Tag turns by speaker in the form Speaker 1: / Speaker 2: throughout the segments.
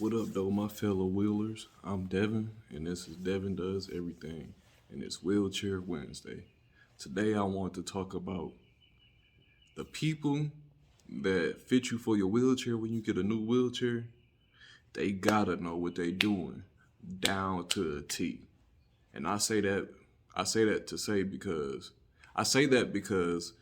Speaker 1: What up, though, my fellow wheelers? I'm Devin, and this is Devin Does Everything, and it's Wheelchair Wednesday. Today, I want to talk about the people that fit you for your wheelchair when you get a new wheelchair. They gotta know what they doing down to a T. And I say that to say because I say that because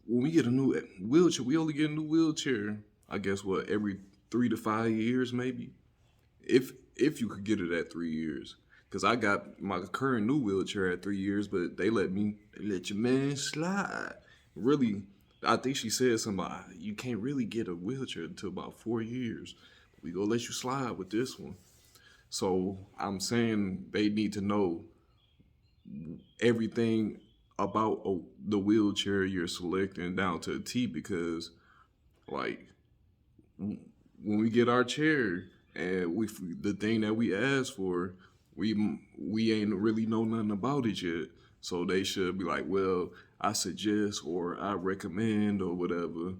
Speaker 1: when we get a new wheelchair, we only get a new wheelchair. I guess what every 3 to 5 years, maybe. If you could get it at 3 years, because I got my current new wheelchair at 3 years, but they let your man slide. Really, I think she said something about you can't really get a wheelchair until about 4 years. We gonna let you slide with this one. So I'm saying they need to know everything about the wheelchair you're selecting down to a T because like when we get our chair and the thing that we asked for, we ain't really know nothing about it yet. So they should be like, well, I suggest or I recommend or whatever.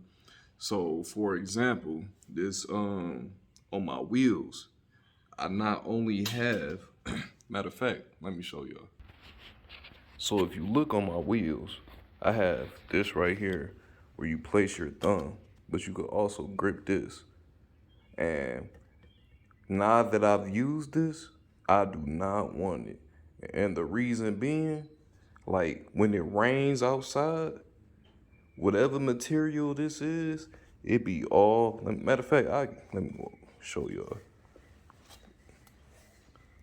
Speaker 1: So for example, this on my wheels, I not only have matter of fact, let me show y'all. So if you look on my wheels, I have this right here where you place your thumb, but you could also grip this. And now that I've used this, I do not want it. And the reason being, like when it rains outside, whatever material this is, it be all. Matter of fact, let me show y'all.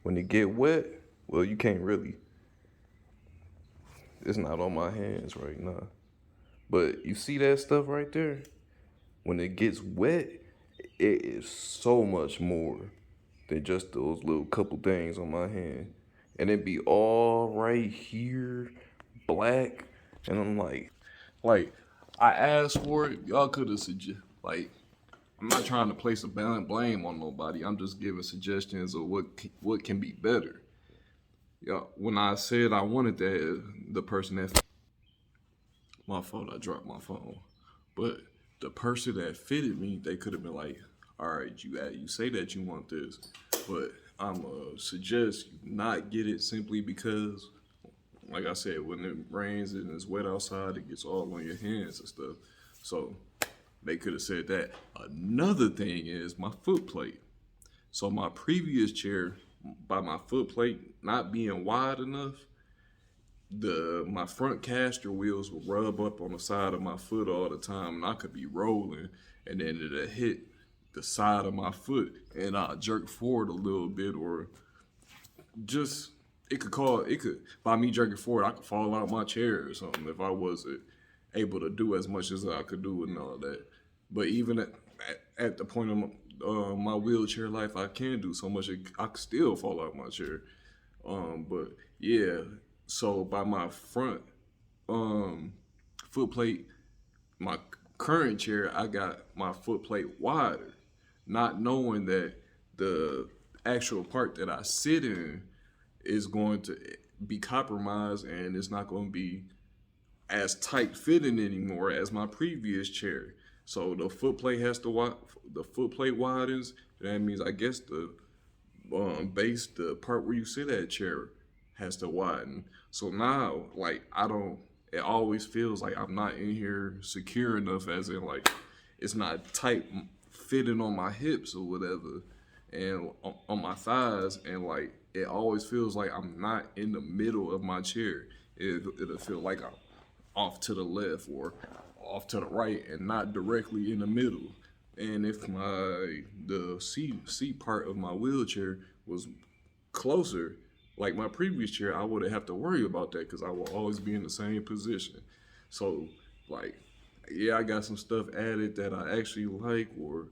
Speaker 1: When it get wet, well, you can't really. It's not on my hands right now. But you see that stuff right there? When it gets wet, it is so much more than just those little couple things on my hand. And it be all right here, black. And I'm like, I asked for it. Y'all could have suggested, like, I'm not trying to place a blame on nobody. I'm just giving suggestions of what can be better. Yeah, when I said I wanted that, the person that my fault, I dropped my phone. But the person that fitted me, they could have been like, "All right, you say that you want this, but I'm suggest you not get it simply because, like I said, when it rains and it's wet outside, it gets all on your hands and stuff." So they could have said that. Another thing is my foot plate. So my previous chair, by my foot plate not being wide enough, the my front caster wheels would rub up on the side of my foot all the time, and I could be rolling, and then it'd hit the side of my foot, and I jerk forward a little bit, or just it could by me jerking forward, I could fall out my chair or something if I wasn't able to do as much as I could do and all that. But even at the point of my wheelchair life, I can do so much. I could still fall out my chair. But yeah, so by my front um, foot plate, my current chair, I got my foot plate wider, not knowing that the actual part that I sit in is going to be compromised and it's not going to be as tight fitting anymore as my previous chair. So the foot plate the foot plate widens. That means I guess the base, the part where you sit at chair, has to widen. So now, like, I don't. It always feels like I'm not in here secure enough, as in like it's not tight fitting on my hips or whatever, and on my thighs, and like it always feels like I'm not in the middle of my chair. It'll feel like I'm off to the left or off to the right and not directly in the middle. And if the seat part of my wheelchair was closer, like my previous chair, I wouldn't have to worry about that because I will always be in the same position. So, like, yeah, I got some stuff added that I actually like or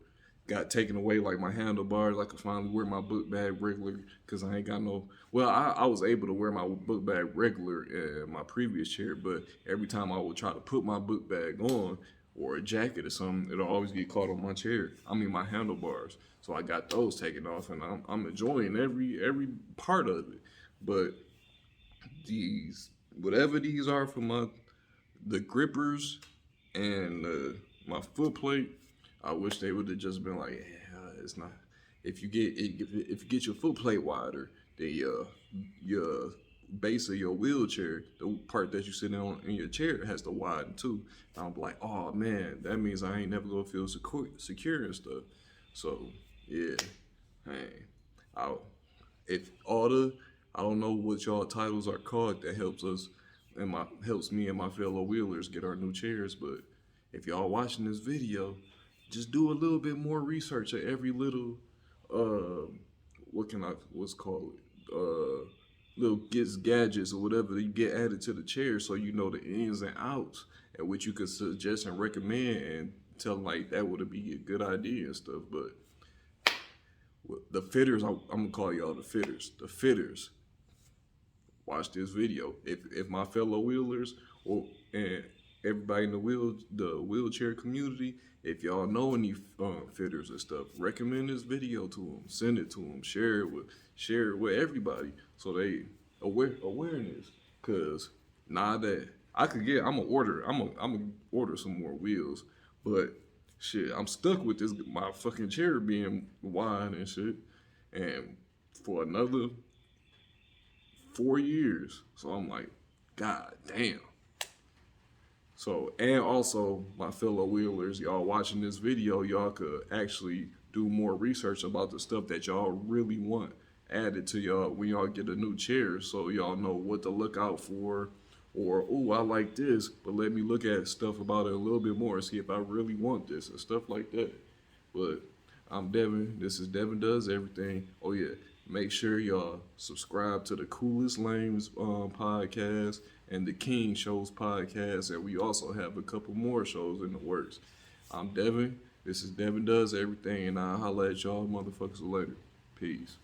Speaker 1: got taken away, like my handlebars. I could finally wear my book bag regular because I ain't got no. Well, I was able to wear my book bag regular in my previous chair, but every time I would try to put my book bag on or a jacket or something, it'll always get caught on my chair. I mean, my handlebars. So I got those taken off, and I'm enjoying every part of it. But these, whatever these are for the grippers and my foot plate, I wish they would have just been like, yeah,
Speaker 2: it's not. If you get your foot plate wider, then your base of your wheelchair, the part that you sit on in your chair, has to widen too. And I'm like, oh man, that means I ain't never gonna feel secure and stuff. So yeah, hey, I if all the I don't know what y'all titles are called that helps me and my fellow wheelers get our new chairs, but if y'all watching this video, just do a little bit more research at every little uh what's called little gadgets or whatever you get added to the chair, so you know the ins and outs and what you could suggest and recommend and tell them like that would be a good idea and stuff. But the fitters, I'm gonna call y'all the fitters. The fitters, watch this video. If my fellow wheelers or and everybody in the wheelchair community, if y'all know any fitters and stuff, recommend this video to them, send it to them, share it with everybody so they awareness. Cause now that I could get, I'm gonna order some more wheels, but shit, I'm stuck with this my fucking chair being wide and shit, and for another 4 years. So I'm like, God damn. So, and also, my fellow wheelers, y'all watching this video, y'all could actually do more research about the stuff that y'all really want added to y'all when y'all get a new chair, so y'all know what to look out for. Or, oh, I like this, but let me look at stuff about it a little bit more, see if I really want this and stuff like that. But I'm Devin. This is Devin Does Everything. Oh, yeah. Make sure y'all subscribe to the Coolest Lames podcast and the King Shows podcast. And we also have a couple more shows in the works. I'm Devin. This is Devin Does Everything. And I'll holla at y'all motherfuckers later. Peace.